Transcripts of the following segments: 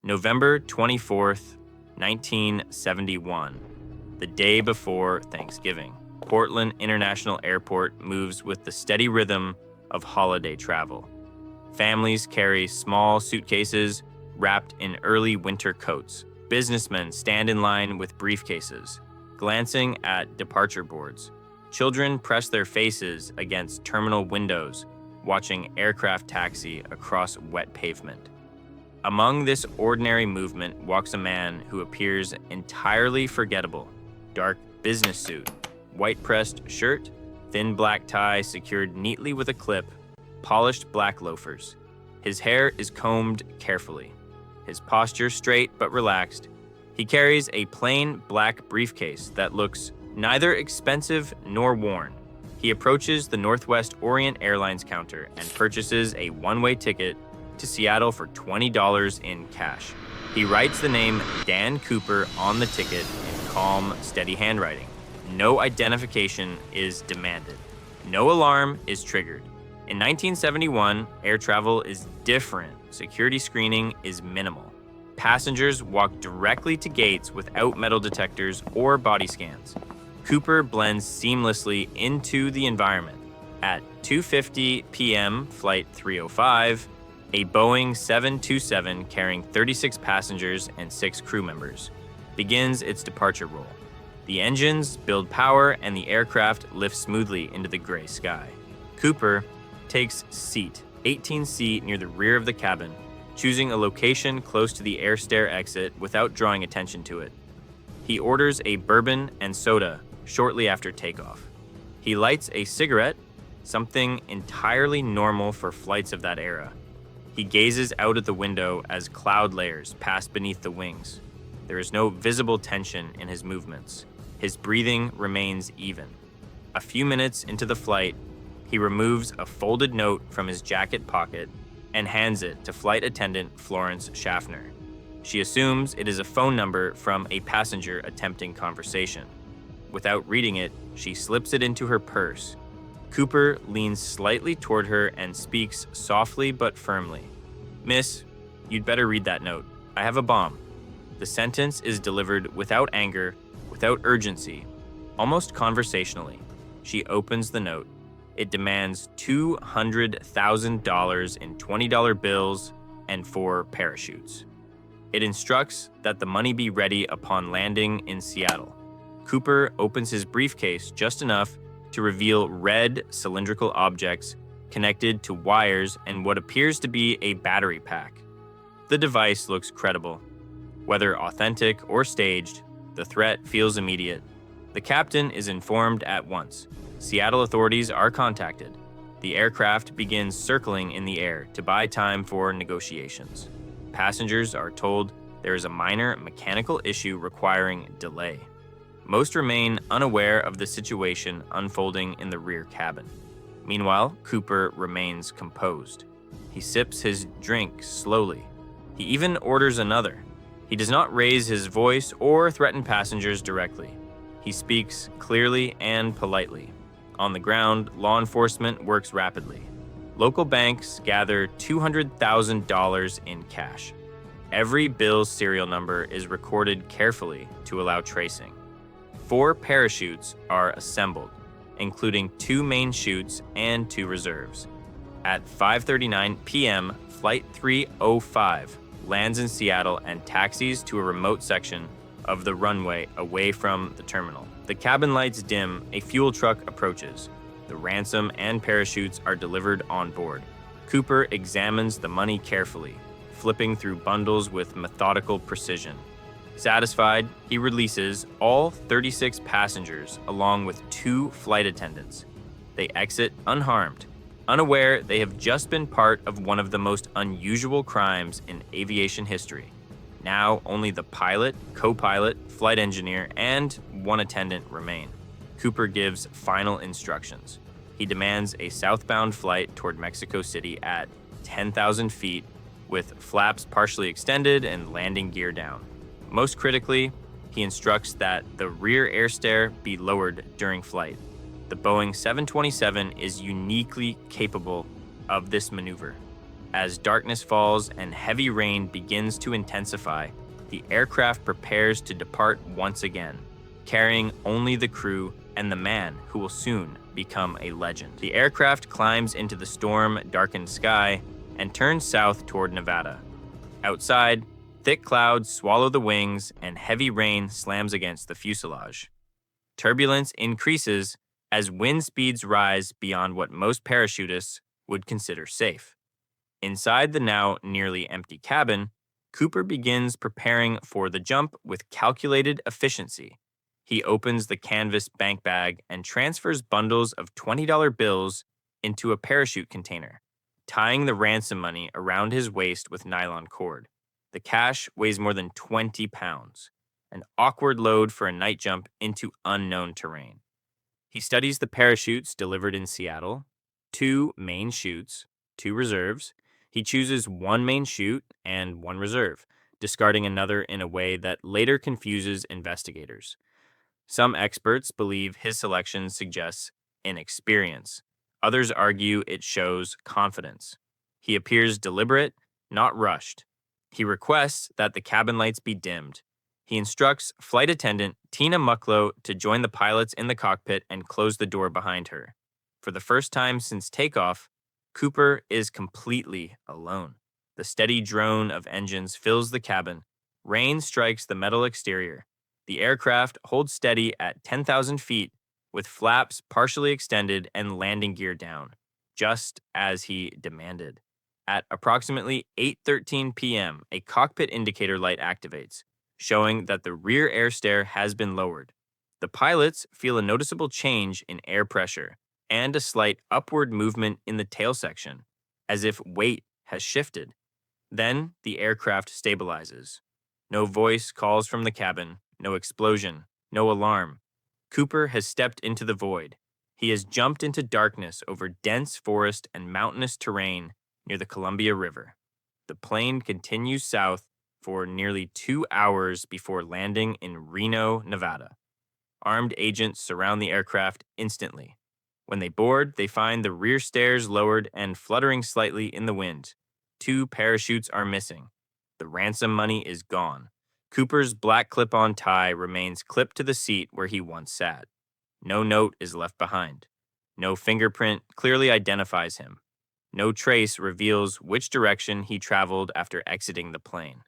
November 24th, 1971, the day before Thanksgiving. Portland International Airport moves with the steady rhythm of holiday travel. Families carry small suitcases wrapped in early winter coats. Businessmen stand in line with briefcases, glancing at departure boards. Children press their faces against terminal windows, watching aircraft taxi across wet pavement. Among this ordinary movement walks a man who appears entirely forgettable. Dark business suit, white pressed shirt, thin black tie secured neatly with a clip, polished black loafers. His hair is combed carefully. His posture straight but relaxed. He carries a plain black briefcase that looks neither expensive nor worn. He approaches the Northwest Orient Airlines counter and purchases a one-way ticket to Seattle for $20 in cash. He writes the name Dan Cooper on the ticket in calm, steady handwriting. No identification is demanded. No alarm is triggered. In 1971, air travel is different. Security screening is minimal. Passengers walk directly to gates without metal detectors or body scans. Cooper blends seamlessly into the environment. At 2:50 p.m., Flight 305, a Boeing 727 carrying 36 passengers and 6 crew members begins its departure roll. The engines build power and the aircraft lifts smoothly into the gray sky. Cooper takes seat 18C near the rear of the cabin, choosing a location close to the air stair exit without drawing attention to it. He orders a bourbon and soda shortly after takeoff. He lights a cigarette, something entirely normal for flights of that era. He gazes out at the window as cloud layers pass beneath the wings. There is no visible tension in his movements. His breathing remains even. A few minutes into the flight, he removes a folded note from his jacket pocket and hands it to flight attendant Florence Schaffner. She assumes it is a phone number from a passenger attempting conversation. Without reading it, she slips it into her purse. Cooper leans slightly toward her and speaks softly but firmly. "Miss, you'd better read that note. I have a bomb." The sentence is delivered without anger, without urgency, almost conversationally. She opens the note. It demands $200,000 in $20 bills and 4 parachutes. It instructs that the money be ready upon landing in Seattle. Cooper opens his briefcase just enough to reveal red cylindrical objects connected to wires and what appears to be a battery pack. The device looks credible. Whether authentic or staged, the threat feels immediate. The captain is informed at once. Seattle authorities are contacted. The aircraft begins circling in the air to buy time for negotiations. Passengers are told there is a minor mechanical issue requiring delay. Most remain unaware of the situation unfolding in the rear cabin. Meanwhile, Cooper remains composed. He sips his drink slowly. He even orders another. He does not raise his voice or threaten passengers directly. He speaks clearly and politely. On the ground, law enforcement works rapidly. Local banks gather $200,000 in cash. Every bill's serial number is recorded carefully to allow tracing. 4 parachutes are assembled, including 2 main chutes and 2 reserves. At 5:39 p.m., Flight 305 lands in Seattle and taxis to a remote section of the runway away from the terminal. The cabin lights dim, a fuel truck approaches. The ransom and parachutes are delivered on board. Cooper examines the money carefully, flipping through bundles with methodical precision. Satisfied, he releases all 36 passengers along with 2 flight attendants. They exit unharmed, unaware they have just been part of one of the most unusual crimes in aviation history. Now only the pilot, co-pilot, flight engineer, and 1 attendant remain. Cooper gives final instructions. He demands a southbound flight toward Mexico City at 10,000 feet with flaps partially extended and landing gear down. Most critically, he instructs that the rear air stair be lowered during flight. The Boeing 727 is uniquely capable of this maneuver. As darkness falls and heavy rain begins to intensify, the aircraft prepares to depart once again, carrying only the crew and the man who will soon become a legend. The aircraft climbs into the storm-darkened sky and turns south toward Nevada. Outside, thick clouds swallow the wings and heavy rain slams against the fuselage. Turbulence increases as wind speeds rise beyond what most parachutists would consider safe. Inside the now nearly empty cabin, Cooper begins preparing for the jump with calculated efficiency. He opens the canvas bank bag and transfers bundles of $20 bills into a parachute container, tying the ransom money around his waist with nylon cord. The cash weighs more than 20 pounds, an awkward load for a night jump into unknown terrain. He studies the parachutes delivered in Seattle, 2 main chutes, 2 reserves. He chooses 1 main chute and 1 reserve, discarding another in a way that later confuses investigators. Some experts believe his selection suggests inexperience. Others argue it shows confidence. He appears deliberate, not rushed. He requests that the cabin lights be dimmed. He instructs flight attendant Tina Mucklow to join the pilots in the cockpit and close the door behind her. For the first time since takeoff, Cooper is completely alone. The steady drone of engines fills the cabin. Rain strikes the metal exterior. The aircraft holds steady at 10,000 feet with flaps partially extended and landing gear down, just as he demanded. At approximately 8:13 p.m., a cockpit indicator light activates, showing that the rear air stair has been lowered. The pilots feel a noticeable change in air pressure and a slight upward movement in the tail section, as if weight has shifted. Then the aircraft stabilizes. No voice calls from the cabin, no explosion, no alarm. Cooper has stepped into the void. He has jumped into darkness over dense forest and mountainous terrain near the Columbia River. The plane continues south for nearly 2 hours before landing in Reno, Nevada. Armed agents surround the aircraft instantly. When they board, they find the rear stairs lowered and fluttering slightly in the wind. 2 parachutes are missing. The ransom money is gone. Cooper's black clip-on tie remains clipped to the seat where he once sat. No note is left behind. No fingerprint clearly identifies him. No trace reveals which direction he traveled after exiting the plane.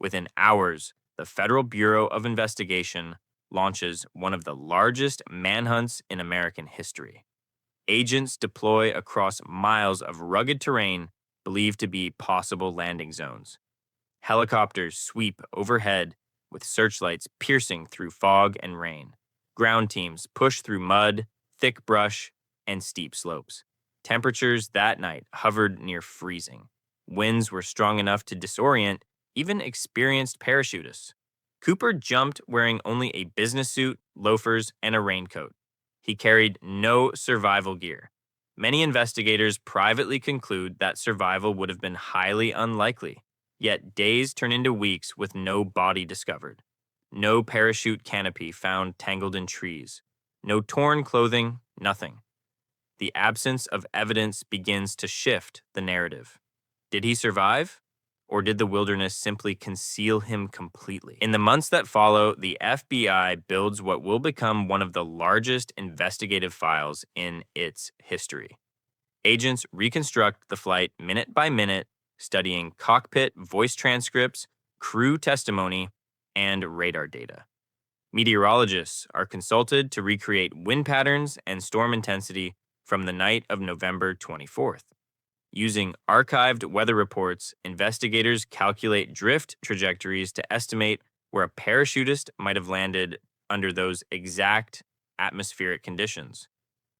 Within hours, the Federal Bureau of Investigation launches one of the largest manhunts in American history. Agents deploy across miles of rugged terrain believed to be possible landing zones. Helicopters sweep overhead with searchlights piercing through fog and rain. Ground teams push through mud, thick brush, and steep slopes. Temperatures that night hovered near freezing. Winds were strong enough to disorient even experienced parachutists. Cooper jumped wearing only a business suit, loafers, and a raincoat. He carried no survival gear. Many investigators privately conclude that survival would have been highly unlikely. Yet days turn into weeks with no body discovered. No parachute canopy found tangled in trees. No torn clothing, nothing. The absence of evidence begins to shift the narrative. Did he survive? Or did the wilderness simply conceal him completely? In the months that follow, the FBI builds what will become one of the largest investigative files in its history. Agents reconstruct the flight minute by minute, studying cockpit voice transcripts, crew testimony, and radar data. Meteorologists are consulted to recreate wind patterns and storm intensity from the night of November 24th. Using archived weather reports, investigators calculate drift trajectories to estimate where a parachutist might have landed under those exact atmospheric conditions.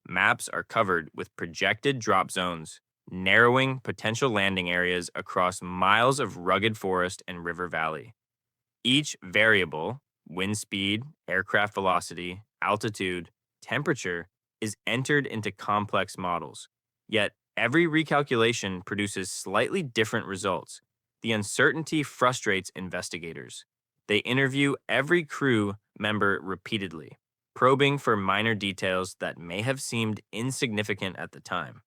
Maps are covered with projected drop zones, narrowing potential landing areas across miles of rugged forest and river valley. Each variable, wind speed, aircraft velocity, altitude, temperature, is entered into complex models. Yet, every recalculation produces slightly different results. The uncertainty frustrates investigators. They interview every crew member repeatedly, probing for minor details that may have seemed insignificant at the time.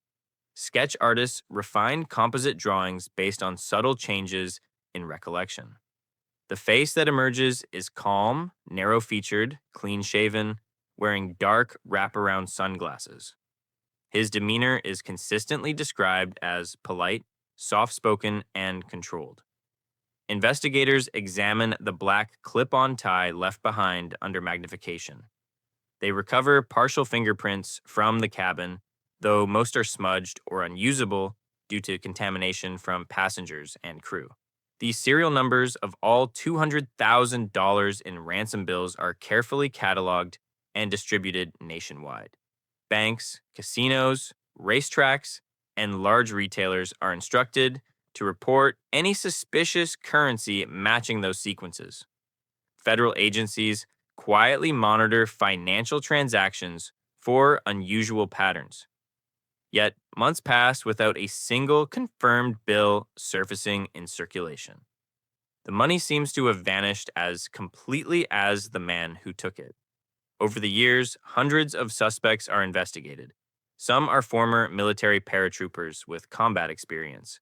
Sketch artists refined composite drawings based on subtle changes in recollection. The face that emerges is calm, narrow featured, clean shaven, wearing dark wraparound sunglasses. His demeanor is consistently described as polite, soft spoken, and controlled. Investigators examine the black clip on tie left behind under magnification. They recover partial fingerprints from the cabin, though most are smudged or unusable due to contamination from passengers and crew. The serial numbers of all $200,000 in ransom bills are carefully cataloged and distributed nationwide. Banks, casinos, racetracks, and large retailers are instructed to report any suspicious currency matching those sequences. Federal agencies quietly monitor financial transactions for unusual patterns. Yet, months pass without a single confirmed bill surfacing in circulation. The money seems to have vanished as completely as the man who took it. Over the years, hundreds of suspects are investigated. Some are former military paratroopers with combat experience.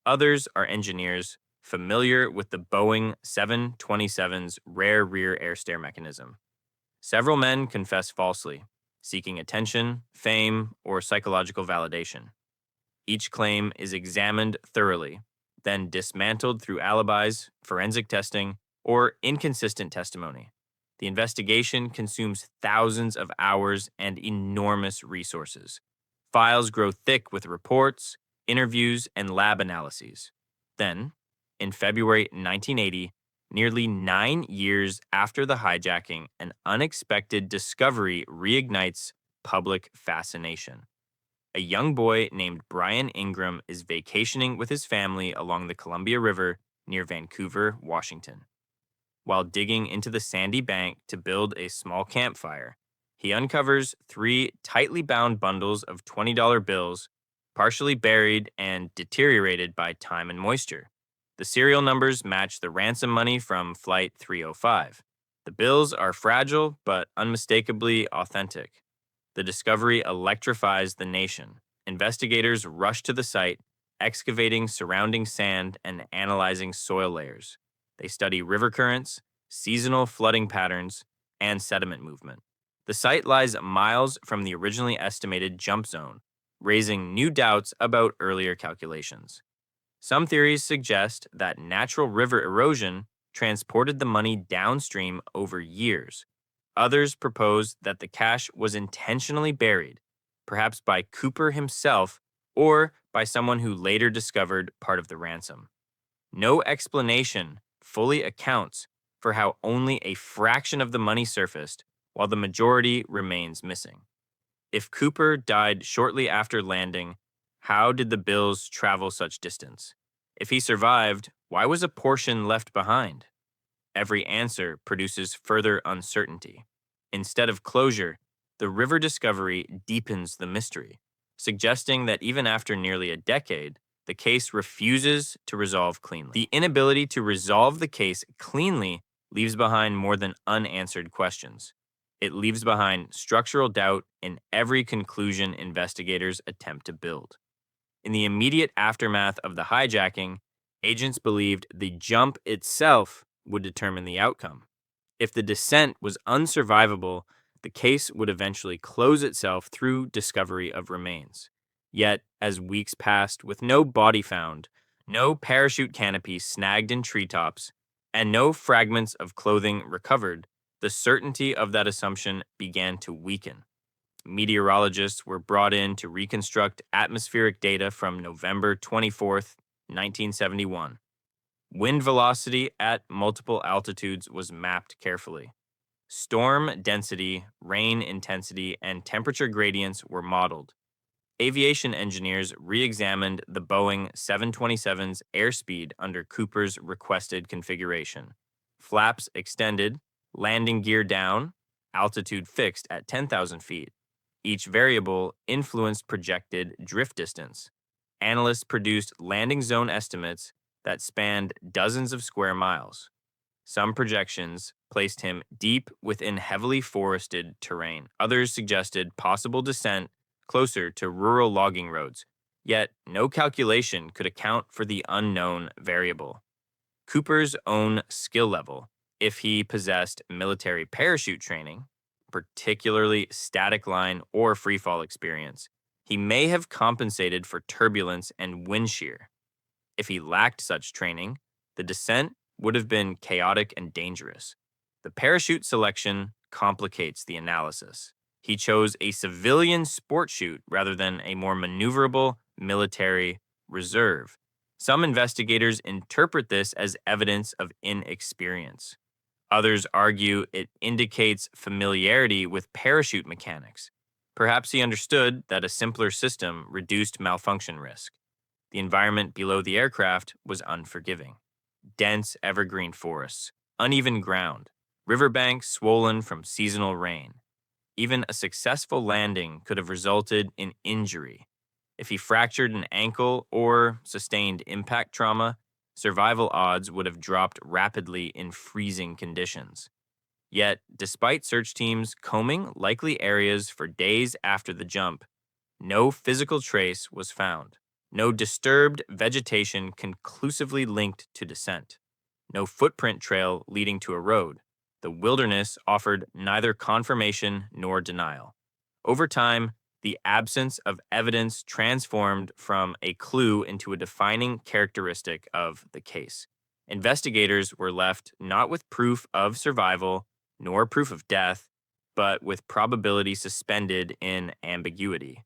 Others are engineers familiar with the Boeing 727's rare rear air stair mechanism. Several men confess falsely, seeking attention, fame, or psychological validation. Each claim is examined thoroughly, then dismantled through alibis, forensic testing, or inconsistent testimony. The investigation consumes thousands of hours and enormous resources. Files grow thick with reports, interviews, and lab analyses. Then, in February 1980, nearly 9 years after the hijacking, an unexpected discovery reignites public fascination. A young boy named Brian Ingram is vacationing with his family along the Columbia River near Vancouver, Washington. While digging into the sandy bank to build a small campfire, he uncovers 3 tightly bound bundles of $20 bills, partially buried and deteriorated by time and moisture. The serial numbers match the ransom money from Flight 305. The bills are fragile but unmistakably authentic. The discovery electrifies the nation. Investigators rush to the site, excavating surrounding sand and analyzing soil layers. They study river currents, seasonal flooding patterns, and sediment movement. The site lies miles from the originally estimated jump zone, raising new doubts about earlier calculations. Some theories suggest that natural river erosion transported the money downstream over years. Others propose that the cash was intentionally buried, perhaps by Cooper himself or by someone who later discovered part of the ransom. No explanation fully accounts for how only a fraction of the money surfaced while the majority remains missing. If Cooper died shortly after landing, how did the bills travel such distance? If he survived, why was a portion left behind? Every answer produces further uncertainty. Instead of closure, the river discovery deepens the mystery, suggesting that even after nearly a decade, the case refuses to resolve cleanly. The inability to resolve the case cleanly leaves behind more than unanswered questions. It leaves behind structural doubt in every conclusion investigators attempt to build. In the immediate aftermath of the hijacking, agents believed the jump itself would determine the outcome. If the descent was unsurvivable, the case would eventually close itself through discovery of remains. Yet, as weeks passed with no body found, no parachute canopy snagged in treetops, and no fragments of clothing recovered, the certainty of that assumption began to weaken. Meteorologists were brought in to reconstruct atmospheric data from November 24, 1971. Wind velocity at multiple altitudes was mapped carefully. Storm density, rain intensity, and temperature gradients were modeled. Aviation engineers re-examined the Boeing 727's airspeed under Cooper's requested configuration. Flaps extended, landing gear down, altitude fixed at 10,000 feet. Each variable influenced projected drift distance. Analysts produced landing zone estimates that spanned dozens of square miles. Some projections placed him deep within heavily forested terrain. Others suggested possible descent closer to rural logging roads. Yet, no calculation could account for the unknown variable. Cooper's own skill level, if he possessed military parachute training, particularly static line or freefall experience, he may have compensated for turbulence and wind shear. If he lacked such training, the descent would have been chaotic and dangerous. The parachute selection complicates the analysis. He chose a civilian sport chute rather than a more maneuverable military reserve. Some investigators interpret this as evidence of inexperience. Others argue it indicates familiarity with parachute mechanics. Perhaps he understood that a simpler system reduced malfunction risk. The environment below the aircraft was unforgiving. Dense evergreen forests, uneven ground, riverbanks swollen from seasonal rain. Even a successful landing could have resulted in injury. If he fractured an ankle or sustained impact trauma, survival odds would have dropped rapidly in freezing conditions. Yet, despite search teams combing likely areas for days after the jump, no physical trace was found. No disturbed vegetation conclusively linked to descent. No footprint trail leading to a road. The wilderness offered neither confirmation nor denial. Over time, the absence of evidence transformed from a clue into a defining characteristic of the case. Investigators were left not with proof of survival nor proof of death, but with probability suspended in ambiguity.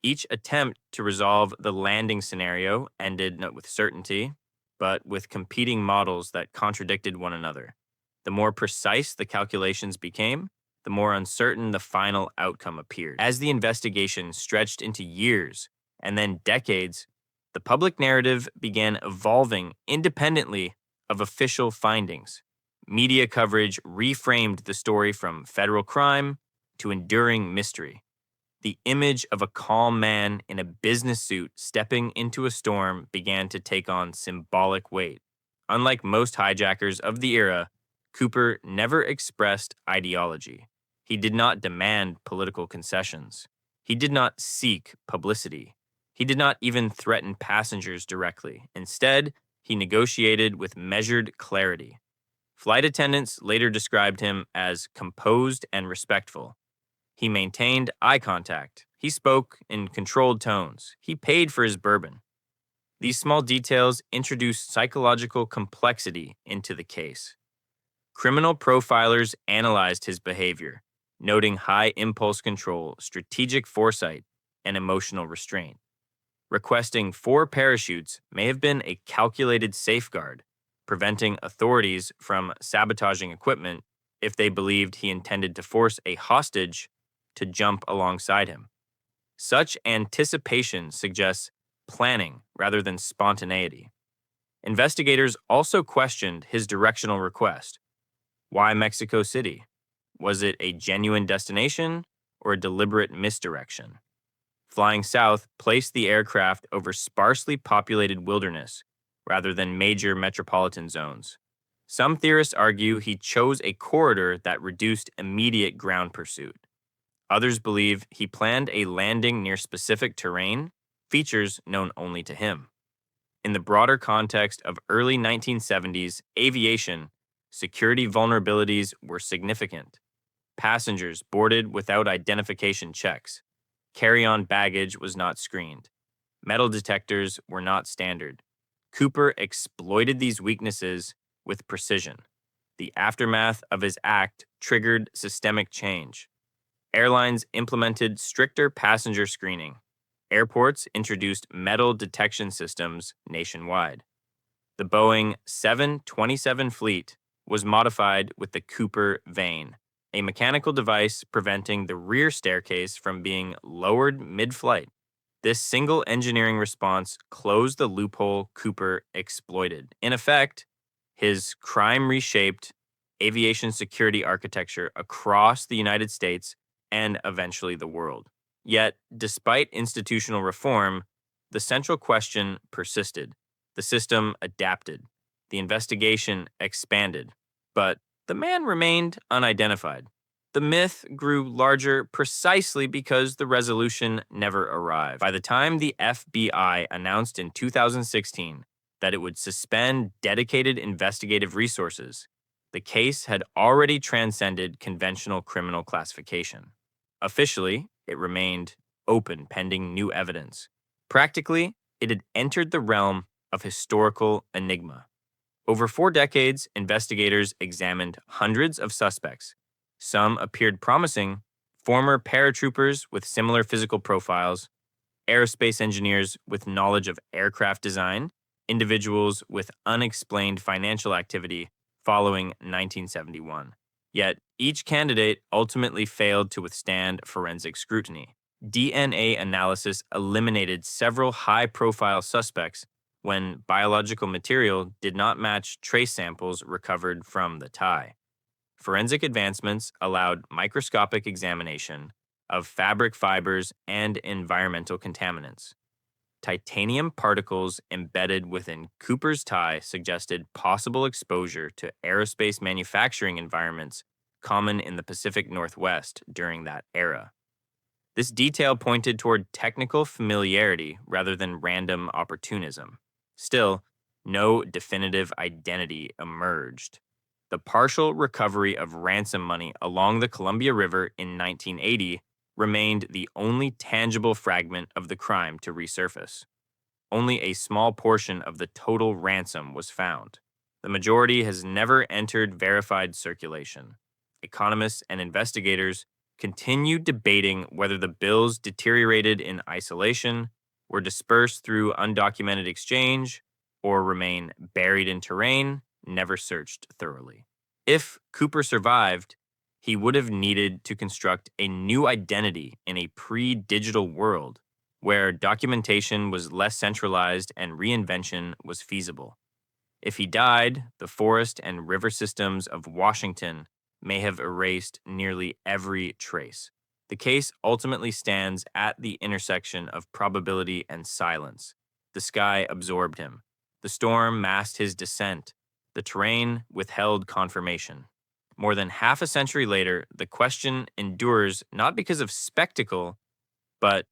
Each attempt to resolve the landing scenario ended not with certainty, but with competing models that contradicted one another. The more precise the calculations became, the more uncertain the final outcome appeared. As the investigation stretched into years and then decades, the public narrative began evolving independently of official findings. Media coverage reframed the story from federal crime to enduring mystery. The image of a calm man in a business suit stepping into a storm began to take on symbolic weight. Unlike most hijackers of the era, Cooper never expressed ideology. He did not demand political concessions. He did not seek publicity. He did not even threaten passengers directly. Instead, he negotiated with measured clarity. Flight attendants later described him as composed and respectful. He maintained eye contact. He spoke in controlled tones. He paid for his bourbon. These small details introduced psychological complexity into the case. Criminal profilers analyzed his behavior, noting high impulse control, strategic foresight, and emotional restraint. Requesting 4 parachutes may have been a calculated safeguard, preventing authorities from sabotaging equipment if they believed he intended to force a hostage to jump alongside him. Such anticipation suggests planning rather than spontaneity. Investigators also questioned his directional request. Why Mexico City? Was it a genuine destination or a deliberate misdirection? Flying south placed the aircraft over sparsely populated wilderness rather than major metropolitan zones. Some theorists argue he chose a corridor that reduced immediate ground pursuit. Others believe he planned a landing near specific terrain, features known only to him. In the broader context of early 1970s aviation, security vulnerabilities were significant. Passengers boarded without identification checks. Carry-on baggage was not screened. Metal detectors were not standard. Cooper exploited these weaknesses with precision. The aftermath of his act triggered systemic change. Airlines implemented stricter passenger screening. Airports introduced metal detection systems nationwide. The Boeing 727 fleet was modified with the Cooper vane, a mechanical device preventing the rear staircase from being lowered mid-flight. This single engineering response closed the loophole Cooper exploited. In effect, his crime reshaped aviation security architecture across the United States and eventually the world. Yet, despite institutional reform, the central question persisted. The system adapted. The investigation expanded. But the man remained unidentified. The myth grew larger precisely because the resolution never arrived. By the time the FBI announced in 2016 that it would suspend dedicated investigative resources, the case had already transcended conventional criminal classification. Officially, it remained open pending new evidence. Practically, it had entered the realm of historical enigma. Over 4 decades, investigators examined hundreds of suspects. Some appeared promising: former paratroopers with similar physical profiles, aerospace engineers with knowledge of aircraft design, individuals with unexplained financial activity following 1971. Yet, each candidate ultimately failed to withstand forensic scrutiny. DNA analysis eliminated several high profile suspects when biological material did not match trace samples recovered from the tie. Forensic advancements allowed microscopic examination of fabric fibers and environmental contaminants. Titanium particles embedded within Cooper's tie suggested possible exposure to aerospace manufacturing environments common in the Pacific Northwest during that era. This detail pointed toward technical familiarity rather than random opportunism. Still, no definitive identity emerged. The partial recovery of ransom money along the Columbia River in 1980 remained the only tangible fragment of the crime to resurface. Only a small portion of the total ransom was found. The majority has never entered verified circulation. Economists and investigators continue debating whether the bills deteriorated in isolation, were dispersed through undocumented exchange, or remain buried in terrain, never searched thoroughly. If Cooper survived, he would have needed to construct a new identity in a pre-digital world where documentation was less centralized and reinvention was feasible. If he died, the forest and river systems of Washington may have erased nearly every trace. The case ultimately stands at the intersection of probability and silence. The sky absorbed him. The storm masked his descent. The terrain withheld confirmation. More than half a century later, the question endures not because of spectacle, but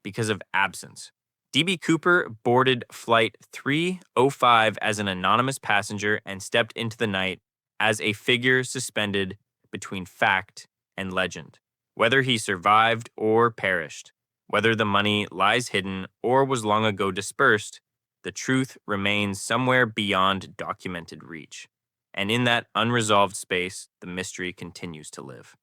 because of absence. D.B. Cooper boarded Flight 305 as an anonymous passenger and stepped into the night as a figure suspended between fact and legend. Whether he survived or perished, whether the money lies hidden or was long ago dispersed, the truth remains somewhere beyond documented reach. And in that unresolved space, the mystery continues to live.